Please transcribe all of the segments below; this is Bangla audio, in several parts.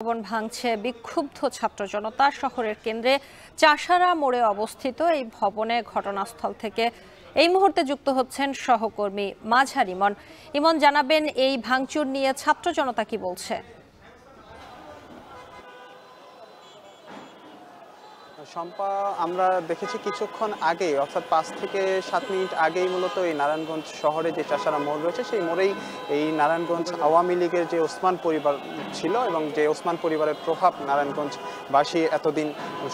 ভবন ভাঙছে বিক্ষুব্ধ ছাত্র জনতা। শহরের কেন্দ্রে চাষারা মোড়ে অবস্থিত এই ভবনে ঘটনাস্থল থেকে এই মুহূর্তে যুক্ত হচ্ছেন সহকর্মী মাঝার ইমন। ইমন, জানাবেন এই ভাঙচুর নিয়ে ছাত্র জনতা কি বলছে? শম্পা, আমরা দেখেছি কিছুক্ষণ আগে, অর্থাৎ 5 থেকে 7 মিনিট আগেই মূলত এই নারায়ণগঞ্জ শহরে যে চাষারা মোড় রয়েছে সেই মোড়েই এই নারায়ণগঞ্জ আওয়ামী লীগের যে ওসমান পরিবার ছিল এবং যে ওসমান পরিবারের প্রভাব নারায়ণগঞ্জবাসী এতদিন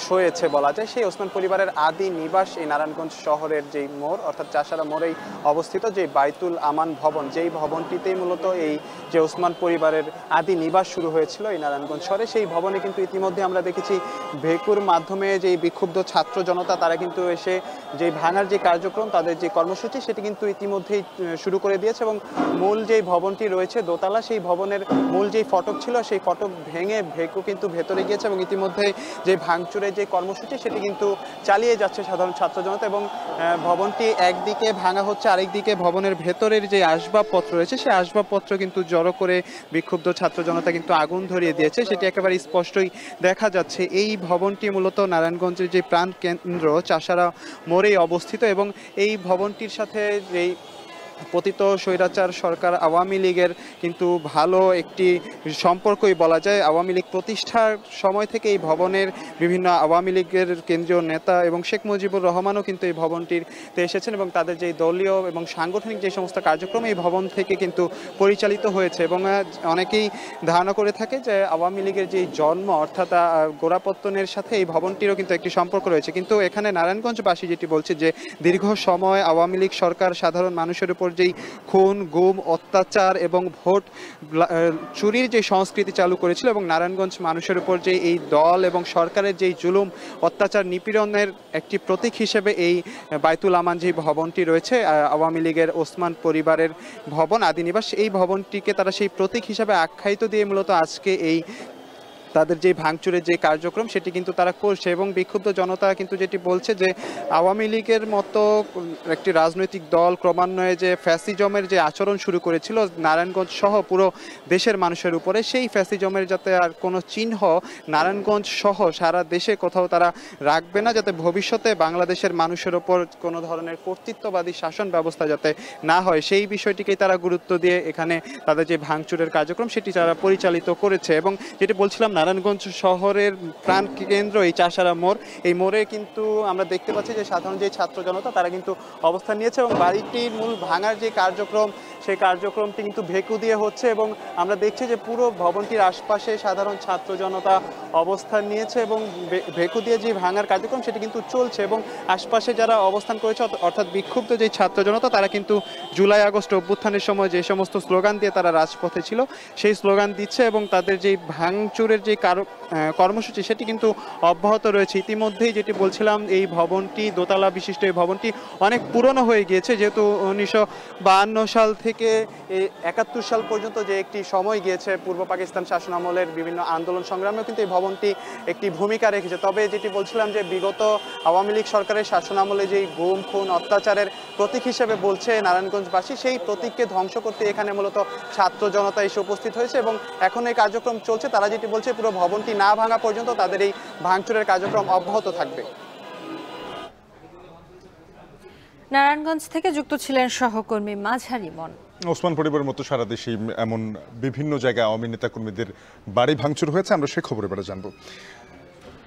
সয়েছে বলা যায়, সেই ওসমান পরিবারের আদি নিবাস এই নারায়ণগঞ্জ শহরের যেই মোড় অর্থাৎ চাষারা মোড়েই অবস্থিত যে বাইতুল আমান ভবন, যেই ভবনটিতেই মূলত এই যে ওসমান পরিবারের আদি নিবাস শুরু হয়েছিল এই নারায়ণগঞ্জ শহরে। সেই ভবনে কিন্তু ইতিমধ্যে আমরা দেখেছি ভেকুর মাধ্যমে যে বিক্ষুব্ধ ছাত্র জনতা তারা কিন্তু এসে যে ভাঙার যে কার্যক্রম, তাদের যে কর্মসূচি সেটি কিন্তু ইতিমধ্যেই শুরু করে দিয়েছে এবং মূল যেই ভবনটি রয়েছে দোতলা, সেই ভবনের মূল যেই ফটক ছিল সেই ফটক ভেঙে ভেকু কিন্তু ভেতরে গিয়েছে এবং ইতিমধ্যে যে ভাঙচুরের যে কর্মসূচি সেটি কিন্তু চালিয়ে যাচ্ছে সাধারণ ছাত্র জনতা। এবং ভবনটি একদিকে ভাঙা হচ্ছে, আরেকদিকে ভবনের ভেতরের যে আসবাবপত্র রয়েছে সেই আসবাবপত্র কিন্তু জড়ো করে বিক্ষুব্ধ ছাত্র জনতা কিন্তু আগুন ধরিয়ে দিয়েছে, সেটি একেবারে স্পষ্টই দেখা যাচ্ছে। এই ভবনটি মূলত নারায়ণগঞ্জের যে প্রাণ কেন্দ্র চাষারা মোড়েই অবস্থিত এবং এই ভবনটির সাথে যেই পতিত স্বৈরাচার সরকার আওয়ামী লীগের কিন্তু ভালো একটি সম্পর্কই বলা যায়। আওয়ামী লীগ প্রতিষ্ঠার সময় থেকে এই ভবনের বিভিন্ন আওয়ামী লীগের কেন্দ্রীয় নেতা এবং শেখ মুজিবুর রহমানও কিন্তু এই ভবনটিতে এসেছেন এবং তাদের যে দলীয় এবং সাংগঠনিক যে সমস্ত কার্যক্রম এই ভবন থেকে কিন্তু পরিচালিত হয়েছে। এবং অনেকেই ধারণা করে থাকে যে আওয়ামী লীগের যে জন্ম অর্থাৎ গোড়াপত্তনের সাথে এই ভবনটিরও কিন্তু একটি সম্পর্ক রয়েছে। কিন্তু এখানে নারায়ণগঞ্জবাসী যেটি বলছে যে দীর্ঘ সময় আওয়ামী লীগ সরকার সাধারণ মানুষের উপর যেই খুন গুম অত্যাচার এবং ভোট চুরির যে সংস্কৃতি চালু করেছিল এবং নারায়ণগঞ্জ মানুষের উপর যে এই দল এবং সরকারের যেই জুলুম অত্যাচার নিপীড়নের একটি প্রতীক হিসেবে এই বাইতুল আমান যে ভবনটি রয়েছে আওয়ামী লীগের ওসমান পরিবারের ভবন আদি নিবাস, এই ভবনটিকে তারা সেই প্রতীক হিসেবে আখ্যায়িত দিয়ে মূলত আজকে এই তাদের যে ভাঙচুরের যে কার্যক্রম সেটি কিন্তু তারা করছে। এবং বিক্ষুব্ধ জনতা কিন্তু যেটি বলছে যে আওয়ামী লীগের মতো একটি রাজনৈতিক দল ক্রমান্বয়ে যে ফ্যাসিজমের যে আচরণ শুরু করেছিল নারায়ণগঞ্জ সহ পুরো দেশের মানুষের উপরে, সেই ফ্যাসিজমের যাতে আর কোনো চিহ্ন নারায়ণগঞ্জ সহ সারা দেশে কোথাও তারা রাখবে না, যাতে ভবিষ্যতে বাংলাদেশের মানুষের ওপর কোনো ধরনের কর্তৃত্ববাদী শাসন ব্যবস্থা যাতে না হয়, সেই বিষয়টিকেই তারা গুরুত্ব দিয়ে এখানে তাদের যে ভাঙচুরের কার্যক্রম সেটি তারা পরিচালিত করেছে। এবং যেটি বলছিলাম নারায়ণগঞ্জ শহরের প্রাণ কেন্দ্র এই চাষারা মোড়, এই মোড়ে কিন্তু আমরা দেখতে পাচ্ছি যে সাধারণ যে ছাত্র জনতা তারা কিন্তু অবস্থান নিয়েছে এবং বাড়িটির মূল ভাঙার যে কার্যক্রম সেই কার্যক্রমটি কিন্তু ভেকু দিয়ে হচ্ছে এবং আমরা দেখছি যে পুরো ভবনটির আশপাশে সাধারণ ছাত্র জনতা অবস্থান নিয়েছে এবং ভেকু দিয়ে যে ভাঙার কার্যক্রম সেটি কিন্তু চলছে। এবং আশপাশে যারা অবস্থান করেছে অর্থাৎ বিক্ষুব্ধ যে ছাত্র জনতা তারা কিন্তু জুলাই আগস্ট অভ্যুত্থানের সময় যে সমস্ত স্লোগান দিয়ে তারা রাজপথে ছিল সেই স্লোগান দিচ্ছে এবং তাদের যে ভাঙচুরের যে কর্মসূচি সেটি কিন্তু অব্যাহত রয়েছে। ইতিমধ্যেই যেটি বলছিলাম এই ভবনটি দোতলা বিশিষ্ট এই ভবনটি অনেক পুরনো হয়ে গিয়েছে, যেহেতু 1952 সাল থেকে 71 সাল পর্যন্ত যে একটি সময় গিয়েছে পূর্ব পাকিস্তান শাসন আমলের বিভিন্ন আন্দোলন সংগ্রামেও কিন্তু এই ভবনটি একটি ভূমিকা রেখেছে। তবে যেটি বলছিলাম যে বিগত আওয়ামী লীগ সরকারের শাসন আমলে যেই গুম খুন অত্যাচারের প্রতীক হিসেবে বলছে নারায়ণগঞ্জবাসী, সেই প্রতীককে ধ্বংস করতে এখানে মূলত ছাত্র জনতা এসে উপস্থিত হয়েছে এবং এখন এই কার্যক্রম চলছে। তারা যেটি বলছে পুরো ভবনটি না ভাঙা পর্যন্ত তাদের এই ভাঙচুরের কার্যক্রম অব্যাহত থাকবে। নারায়ণগঞ্জ থেকে যুক্ত ছিলেন সহকর্মী মাঝার ইমন। ওসমান পরিবারের মতো সারা দেশে এমন বিভিন্ন জায়গায় আওয়ামী নেতাকর্মীদের বাড়ি ভাঙচুর হয়েছে, আমরা সে খবর এবারে জানবো।